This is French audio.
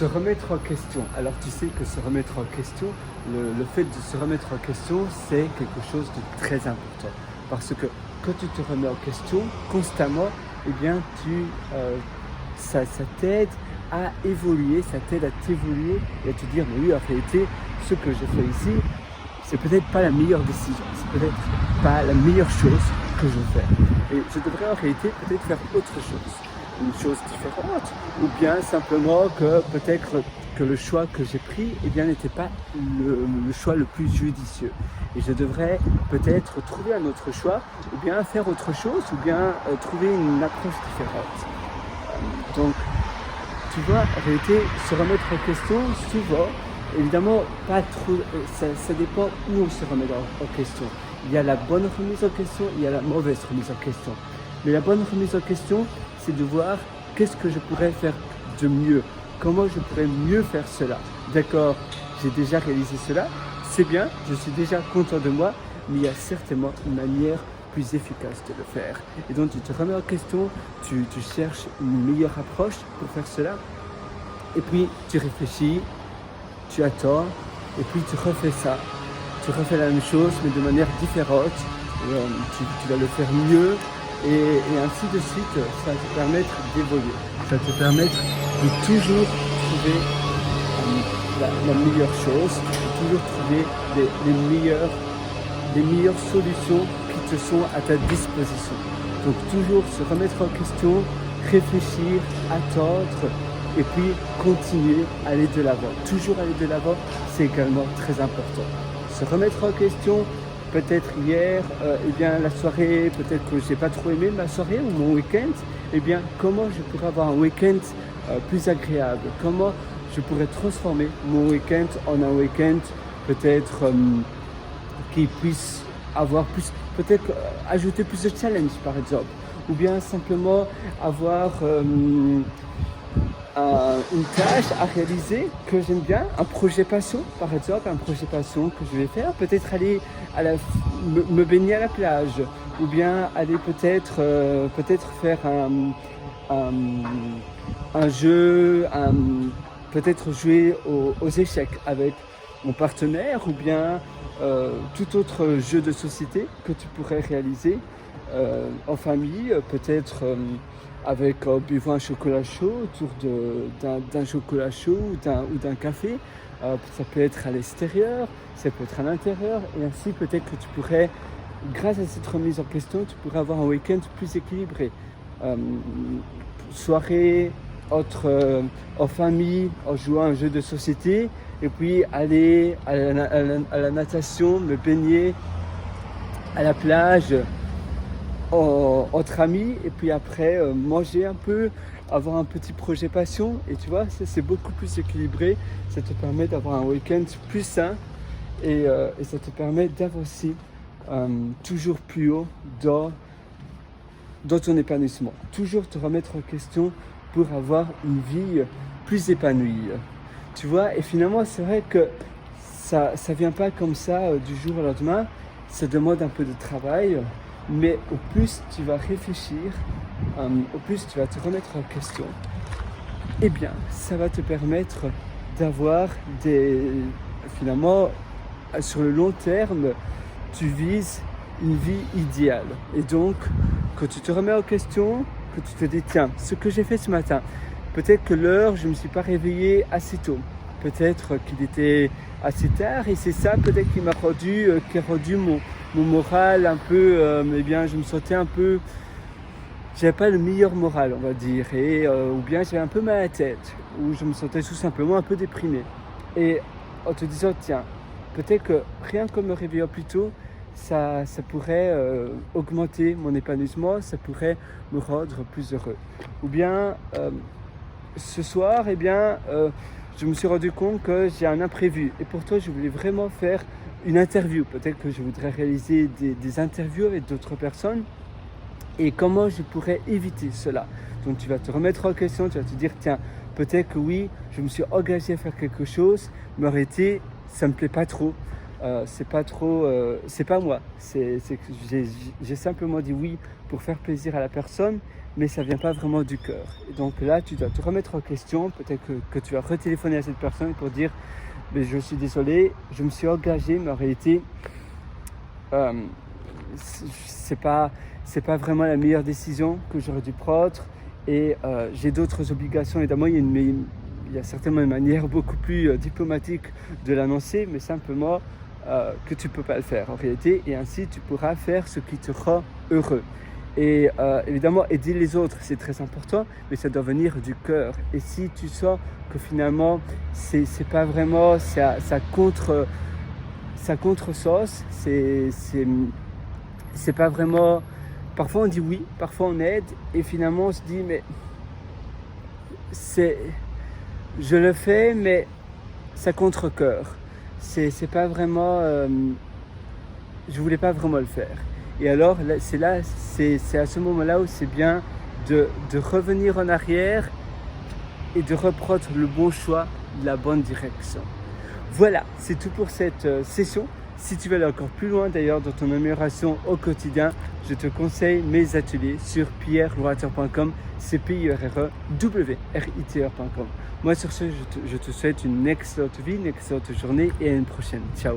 Se remettre en question. Alors tu sais que se remettre en question, le fait de se remettre en question, c'est quelque chose de très important. Parce que quand tu te remets en question constamment, eh bien ça t'aide à évoluer, ça t'aide à t'évoluer et à te dire, mais oui, en réalité, ce que j'ai fait ici, c'est peut-être pas la meilleure décision, c'est peut-être pas la meilleure chose que je fais. Et je devrais en réalité peut-être faire autre chose, une chose différente, ou bien simplement que peut-être que le choix que j'ai pris eh bien, n'était pas le choix le plus judicieux. Et je devrais peut-être trouver un autre choix, ou bien faire autre chose, ou bien trouver une approche différente. Donc, tu vois, en réalité, se remettre en question, souvent, évidemment, pas trop, ça dépend où on se remet en question. Il y a la bonne remise en question, il y a la mauvaise remise en question. Mais la bonne remise en question, c'est de voir qu'est-ce que je pourrais faire de mieux, comment je pourrais mieux faire cela. D'accord, j'ai déjà réalisé cela, c'est bien, je suis déjà content de moi, mais il y a certainement une manière plus efficace de le faire. Et donc tu te remets en question, tu cherches une meilleure approche pour faire cela, et puis tu réfléchis, tu attends, et puis tu refais ça. Tu refais la même chose, mais de manière différente. Tu vas le faire mieux, et ainsi de suite. Ça va te permettre d'évoluer. Ça va te permettre de toujours trouver la meilleure chose, de toujours trouver les meilleures solutions qui te sont à ta disposition. Donc toujours se remettre en question, réfléchir, attendre, et puis continuer à aller de l'avant. Toujours aller de l'avant, c'est également très important. Se remettre en question, peut-être hier, eh bien la soirée, peut-être que j'ai pas trop aimé ma soirée ou mon week-end, eh bien comment je pourrais avoir un week-end plus agréable, comment je pourrais transformer mon week-end en un week-end peut-être qui puisse avoir plus, peut-être ajouter plus de challenge par exemple, ou bien simplement avoir une tâche à réaliser que j'aime bien, un projet passion par exemple, un projet passion que je vais faire, peut-être aller me baigner à la plage, ou bien aller peut-être faire un jeu, peut-être jouer aux échecs avec mon partenaire, ou bien tout autre jeu de société que tu pourrais réaliser en famille, peut-être avec buvant un chocolat chaud autour d'un chocolat chaud ou d'un café. Ça peut être à l'extérieur, ça peut être à l'intérieur, et ainsi peut-être que tu pourrais, grâce à cette remise en question, tu pourrais avoir un week-end plus équilibré. Soirée en famille, en jouant à un jeu de société, et puis aller à la natation, me baigner à la plage entre amis, et puis après manger un peu, avoir un petit projet passion, et tu vois, c'est beaucoup plus équilibré. Ça te permet d'avoir un week-end plus sain, et ça te permet d'avancer toujours plus haut dans ton épanouissement. Toujours te remettre en question pour avoir une vie plus épanouie. Tu vois, et finalement, c'est vrai que ça vient pas comme ça du jour au lendemain. Ça demande un peu de travail, mais au plus tu vas réfléchir, au plus tu vas te remettre en question, eh bien, ça va te permettre d'avoir finalement, sur le long terme, tu vises une vie idéale. Et donc, quand tu te remets en question, que tu te dis, tiens, ce que j'ai fait ce matin, peut-être que l'heure, je ne me suis pas réveillé assez tôt. Peut-être qu'il était assez tard, et c'est ça peut-être qui a rendu mon moral un peu, eh bien, je me sentais un peu, j'avais pas le meilleur moral, on va dire, ou bien j'avais un peu mal à la tête, ou je me sentais tout simplement un peu déprimé. Et en te disant, tiens, peut-être que rien qu'en me réveillant plus tôt, ça pourrait augmenter mon épanouissement, ça pourrait me rendre plus heureux. Ou bien, ce soir, eh bien, je me suis rendu compte que j'ai un imprévu, et pourtant je voulais vraiment faire une interview. Peut-être que je voudrais réaliser des interviews avec d'autres personnes, et comment je pourrais éviter cela. Donc tu vas te remettre en question, tu vas te dire, tiens, peut-être que oui, je me suis engagé à faire quelque chose, mais en réalité, ça ne me plaît pas trop. c'est pas trop, c'est pas moi. C'est que j'ai simplement dit oui pour faire plaisir à la personne, mais ça vient pas vraiment du cœur. Et donc là, tu dois te remettre en question. Peut-être que tu vas retéléphoner à cette personne pour dire, mais je suis désolé, je me suis engagé, mais en réalité, euh, c'est pas vraiment la meilleure décision que j'aurais dû prendre. Et j'ai d'autres obligations. Évidemment, il y a certainement une manière beaucoup plus diplomatique de l'annoncer, mais simplement que tu ne peux pas le faire en réalité. Et ainsi, tu pourras faire ce qui te rend heureux. Et évidemment, aider les autres, c'est très important, mais ça doit venir du cœur. Et si tu sens que finalement, c'est pas vraiment, ça contresauce, c'est pas vraiment. Parfois on dit oui, parfois on aide, et finalement on se dit mais je le fais, mais ça contre-cœur. C'est pas vraiment, je voulais pas vraiment le faire. Et alors c'est à ce moment-là où c'est bien de revenir en arrière et de reprendre le bon choix, la bonne direction. Voilà, c'est tout pour cette session. Si tu veux aller encore plus loin d'ailleurs dans ton amélioration au quotidien, je te conseille mes ateliers sur pierrewriter.com, CPIRREWRITER.com. Moi sur ce, je te souhaite une excellente vie, une excellente journée et à une prochaine. Ciao.